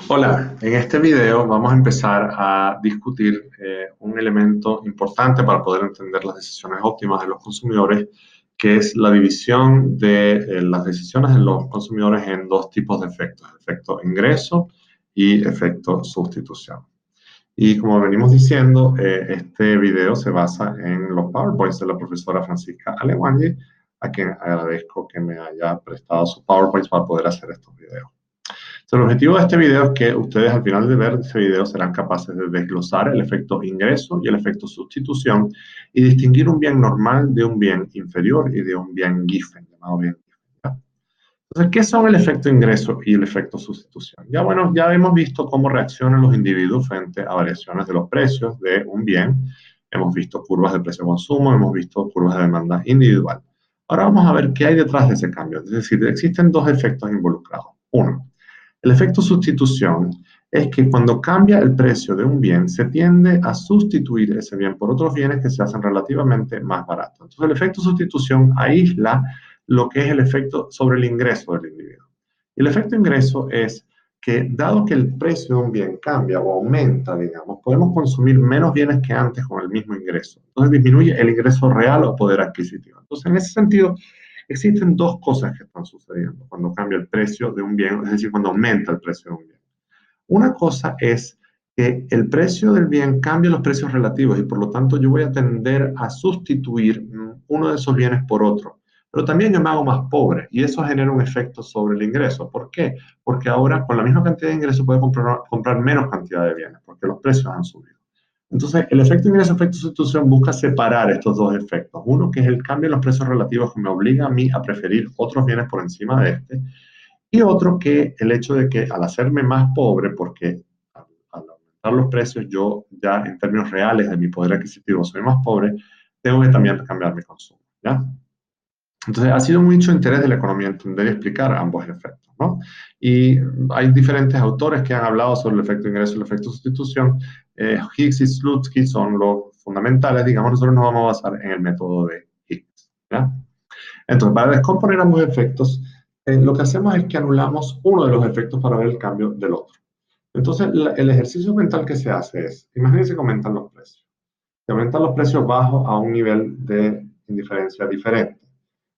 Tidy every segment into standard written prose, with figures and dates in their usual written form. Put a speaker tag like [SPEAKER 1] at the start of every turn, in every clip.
[SPEAKER 1] Hola, en este video vamos a empezar a discutir un elemento importante para poder entender las decisiones óptimas de los consumidores, que es la división de las decisiones de los consumidores en dos tipos de efectos: efecto ingreso y efecto sustitución. Y como venimos diciendo, este video se basa en los PowerPoints de la profesora Francisca Alewanyi, a quien agradezco que me haya prestado sus PowerPoints para poder hacer estos videos. El objetivo de este video es que ustedes al final de ver este video serán capaces de desglosar el efecto ingreso y el efecto sustitución y distinguir un bien normal de un bien inferior y de un bien Giffen, llamado bien Giffen, ¿ya? Entonces, ¿qué son el efecto ingreso y el efecto sustitución? Ya bueno, ya hemos visto cómo reaccionan los individuos frente a variaciones de los precios de un bien. Hemos visto curvas de precio-consumo, hemos visto curvas de demanda individual. Ahora vamos a ver qué hay detrás de ese cambio. Es decir, existen dos efectos involucrados. Uno, el efecto sustitución es que cuando cambia el precio de un bien, se tiende a sustituir ese bien por otros bienes que se hacen relativamente más baratos. Entonces, el efecto sustitución aísla lo que es el efecto sobre el ingreso del individuo. Y el efecto ingreso es que, dado que el precio de un bien cambia o aumenta, digamos, podemos consumir menos bienes que antes con el mismo ingreso. Entonces, disminuye el ingreso real o poder adquisitivo. Entonces, en ese sentido, existen dos cosas que están sucediendo cuando cambia el precio de un bien, es decir, cuando aumenta el precio de un bien. Una cosa es que el precio del bien cambia los precios relativos y por lo tanto yo voy a tender a sustituir uno de esos bienes por otro. Pero también yo me hago más pobre y eso genera un efecto sobre el ingreso. ¿Por qué? Porque ahora con la misma cantidad de ingresos puedo comprar menos cantidad de bienes porque los precios han subido. Entonces, el efecto ingreso, efecto sustitución busca separar estos dos efectos. Uno, que es el cambio en los precios relativos que me obliga a mí a preferir otros bienes por encima de este. Y otro, que el hecho de que al hacerme más pobre, porque al aumentar los precios, yo ya en términos reales de mi poder adquisitivo soy más pobre, tengo que también cambiar mi consumo, ¿ya? Entonces, ha sido mucho interés de la economía entender y explicar ambos efectos, ¿no? Y hay diferentes autores que han hablado sobre el efecto ingreso y el efecto sustitución. Higgs y Slutsky son los fundamentales. Digamos, nosotros nos vamos a basar en el método de Higgs, ¿ya? Entonces, para descomponer ambos efectos, lo que hacemos es que anulamos uno de los efectos para ver el cambio del otro. Entonces, el ejercicio mental que se hace es, imagínense que aumentan los precios. Que aumentan los precios bajos a un nivel de indiferencia diferente.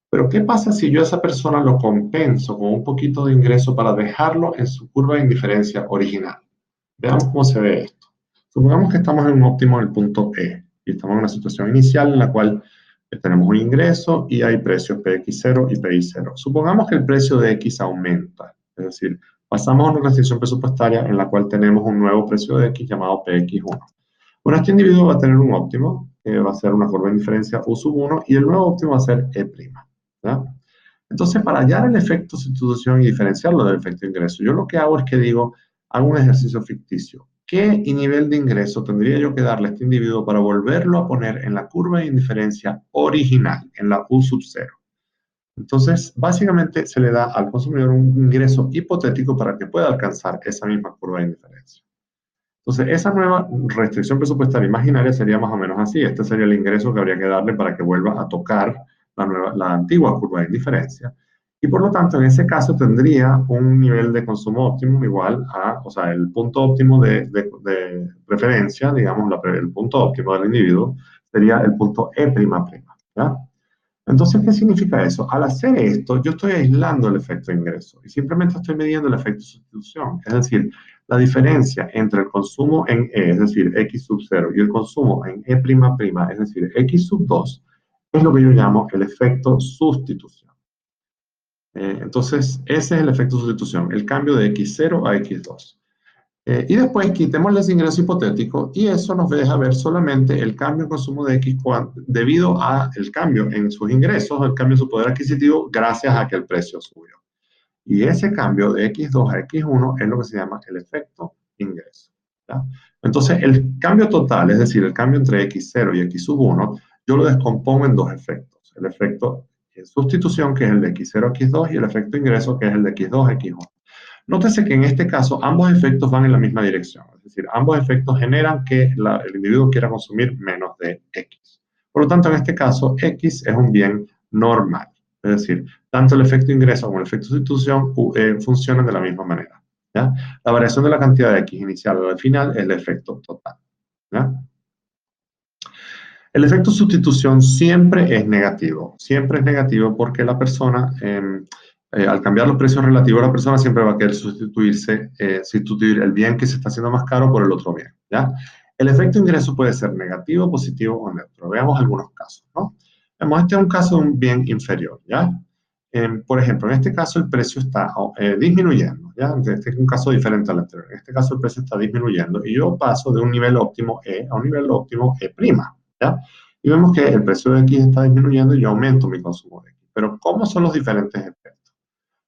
[SPEAKER 1] Pero, ¿qué pasa si yo a esa persona lo compenso con un poquito de ingreso para dejarlo en su curva de indiferencia original? Veamos cómo se ve esto. Supongamos que estamos en un óptimo en el punto E y estamos en una situación inicial en la cual tenemos un ingreso y hay precios PX0 y PY0. Supongamos que el precio de X aumenta, es decir, pasamos a una restricción presupuestaria en la cual tenemos un nuevo precio de X llamado PX1. Bueno, este individuo va a tener un óptimo, que va a ser una curva de indiferencia U sub 1, y el nuevo óptimo va a ser E', ¿ya? Entonces, para hallar el efecto sustitución y diferenciarlo del efecto ingreso, yo lo que hago es que digo, hago un ejercicio ficticio. ¿Qué nivel de ingreso tendría yo que darle a este individuo para volverlo a poner en la curva de indiferencia original, en la U sub 0? Entonces, básicamente se le da al consumidor un ingreso hipotético para que pueda alcanzar esa misma curva de indiferencia. Entonces, esa nueva restricción presupuestaria imaginaria sería más o menos así. Este sería el ingreso que habría que darle para que vuelva a tocar la antigua curva de indiferencia. Y por lo tanto, en ese caso tendría un nivel de consumo óptimo igual a, o sea, el punto óptimo de preferencia, digamos, el punto óptimo del individuo, sería el punto E', ¿ya? Entonces, ¿qué significa eso? Al hacer esto, yo estoy aislando el efecto ingreso y simplemente estoy midiendo el efecto sustitución. Es decir, la diferencia entre el consumo en E, es decir, X sub 0, y el consumo en E', es decir, X sub 2, es lo que yo llamo el efecto sustitución. Entonces, ese es el efecto sustitución, el cambio de X0 a X2. Y después quitémosle ese ingreso hipotético y eso nos deja ver solamente el cambio en consumo de X debido al cambio en sus ingresos, el cambio en su poder adquisitivo, gracias a que el precio subió. Y ese cambio de X2 a X1 es lo que se llama el efecto ingreso, ¿ya? Entonces, el cambio total, es decir, el cambio entre X0 y X sub 1, yo lo descompongo en dos efectos. El efecto de sustitución, que es el de X0 a X2, y el efecto ingreso, que es el de X2 a X1. Nótese que en este caso ambos efectos van en la misma dirección, es decir, ambos efectos generan que el individuo quiera consumir menos de X. Por lo tanto, en este caso, X es un bien normal, es decir, tanto el efecto ingreso como el efecto sustitución funcionan de la misma manera, ¿ya? La variación de la cantidad de X inicial al final es el efecto total, ¿ya? El efecto sustitución siempre es negativo porque la persona, al cambiar los precios relativos, la persona siempre va a querer sustituir el bien que se está haciendo más caro por el otro bien, ¿ya? El efecto ingreso puede ser negativo, positivo o neutro. Veamos algunos casos, ¿no? Vemos, este es un caso de un bien inferior, ¿ya? Por ejemplo, en este caso el precio está disminuyendo, ¿ya? Este es un caso diferente al anterior. En este caso el precio está disminuyendo y yo paso de un nivel óptimo E a un nivel óptimo E', ¿ya? Y vemos que el precio de X está disminuyendo y yo aumento mi consumo de X. Pero ¿cómo son los diferentes efectos?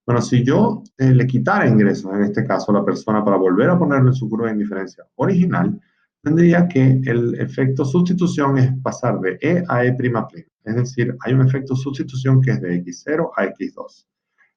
[SPEAKER 1] Bueno, si yo le quitara ingresos, en este caso, a la persona para volver a ponerlo en su curva de indiferencia original, tendría que el efecto sustitución es pasar de E a E''. Es decir, hay un efecto sustitución que es de X0 a X2.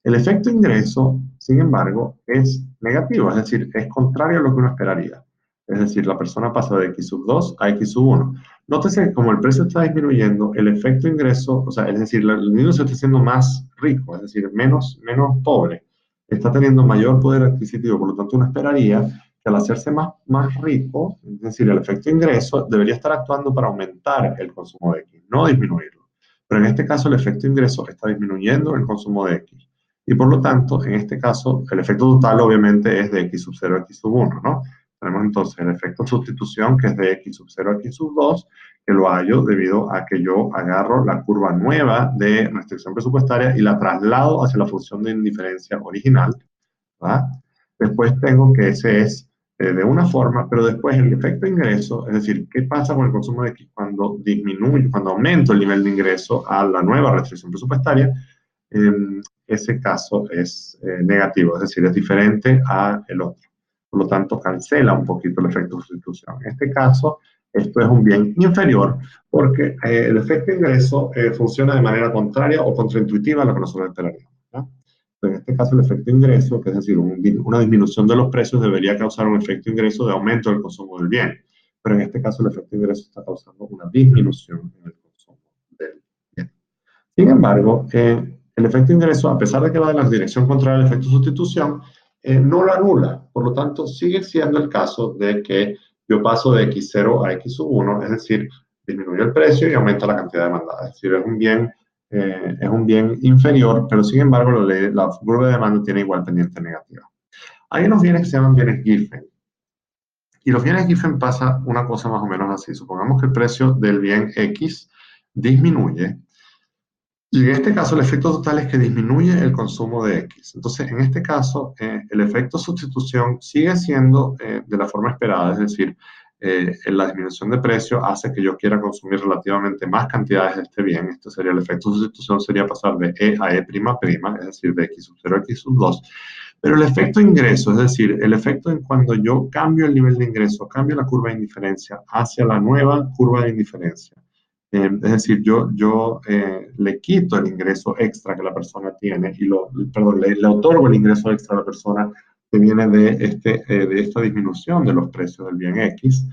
[SPEAKER 1] El efecto ingreso, sin embargo, es negativo, es decir, es contrario a lo que uno esperaría. Es decir, la persona pasa de X sub 2 a X sub 1. Nótese que como el precio está disminuyendo, el efecto ingreso, o sea, es decir, el individuo se está haciendo más rico, es decir, menos pobre, está teniendo mayor poder adquisitivo, por lo tanto uno esperaría que al hacerse más rico, es decir, el efecto ingreso debería estar actuando para aumentar el consumo de X, no disminuirlo. Pero en este caso el efecto ingreso está disminuyendo el consumo de X. Y por lo tanto, en este caso, el efecto total obviamente es de X sub 0 a X sub 1, ¿no? Tenemos entonces el efecto sustitución, que es de X sub 0 a X sub 2, que lo hallo debido a que yo agarro la curva nueva de restricción presupuestaria y la traslado hacia la función de indiferencia original, ¿verdad? Después tengo que ese es de una forma, pero después el efecto ingreso, es decir, ¿qué pasa con el consumo de X cuando disminuye, cuando aumento el nivel de ingreso a la nueva restricción presupuestaria? Ese caso es negativo, es decir, es diferente a el otro. Por lo tanto, cancela un poquito el efecto de sustitución. En este caso, esto es un bien inferior porque el efecto ingreso funciona de manera contraria o contraintuitiva a lo que nosotros esperaríamos, ¿no? En este caso, el efecto ingreso, que es decir, una disminución de los precios, debería causar un efecto ingreso de aumento del consumo del bien. Pero en este caso, el efecto ingreso está causando una disminución en el consumo del bien. Sin embargo, el efecto ingreso, a pesar de que va en la dirección contraria al efecto sustitución, no lo anula. Por lo tanto, sigue siendo el caso de que yo paso de X0 a X sub 1, es decir, disminuye el precio y aumenta la cantidad demandada. Es decir, es un bien inferior, pero sin embargo la curva de demanda tiene igual pendiente negativa. Hay unos bienes que se llaman bienes Giffen. Y los bienes Giffen pasa una cosa más o menos así. Supongamos que el precio del bien X disminuye. Y en este caso el efecto total es que disminuye el consumo de X. Entonces, en este caso, el efecto sustitución sigue siendo de la forma esperada, es decir, la disminución de precio hace que yo quiera consumir relativamente más cantidades de este bien. Este sería el efecto sustitución, sería pasar de E a E'', es decir, de X sub 0 a X sub 2. Pero el efecto ingreso, es decir, el efecto en cuando yo cambio el nivel de ingreso, cambio la curva de indiferencia hacia la nueva curva de indiferencia. Es decir, yo le quito el ingreso extra que la persona tiene y perdón, le otorgo el ingreso extra a la persona que viene de esta disminución de los precios del bien X.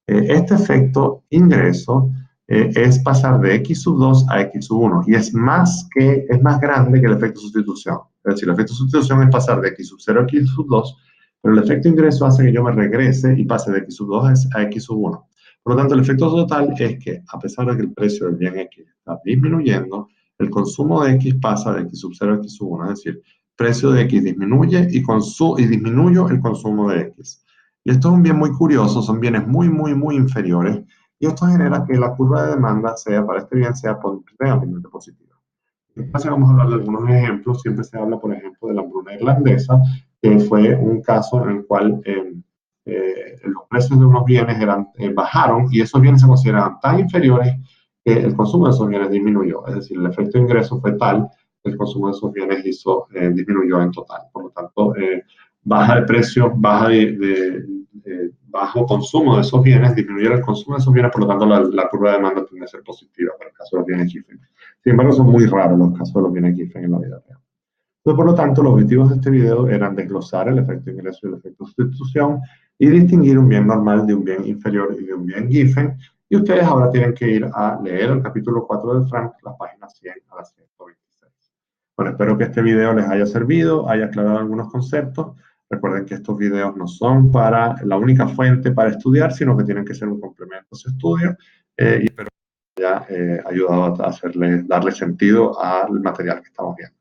[SPEAKER 1] Este efecto ingreso es pasar de X sub 2 a X sub 1 y es más grande que el efecto sustitución. Es decir, el efecto sustitución es pasar de X sub 0 a X sub 2, pero el efecto ingreso hace que yo me regrese y pase de X sub 2 a X sub 1. Por lo tanto, el efecto total es que, a pesar de que el precio del bien X está disminuyendo, el consumo de X pasa de X sub 0 a X sub 1, es decir, el precio de X disminuye y disminuyo el consumo de X. Y esto es un bien muy curioso, son bienes muy inferiores, y esto genera que la curva de demanda para este bien sea realmente positiva. Entonces vamos a hablar de algunos ejemplos. Siempre se habla, por ejemplo, de la hambruna irlandesa, que fue un caso en el cual los precios de unos bienes bajaron y esos bienes se consideraban tan inferiores que el consumo de esos bienes disminuyó. Es decir, el efecto de ingreso fue tal que el consumo de esos bienes disminuyó en total. Por lo tanto, baja el precio, bajo consumo de esos bienes, disminuir el consumo de esos bienes, por lo tanto la curva de demanda tiende a ser positiva para el caso de los bienes Giffen. Sin embargo, son muy raros los casos de los bienes Giffen en la vida real. Entonces, por lo tanto, los objetivos de este video eran desglosar el efecto de ingreso y el efecto de sustitución y distinguir un bien normal de un bien inferior y de un bien Giffen. Y ustedes ahora tienen que ir a leer el capítulo 4 de Frank, las páginas 100 a las 126. Bueno, espero que este video les haya servido, haya aclarado algunos conceptos. Recuerden que estos videos no son para la única fuente para estudiar, sino que tienen que ser un complemento a su estudio y espero que haya ayudado a darle sentido al material que estamos viendo.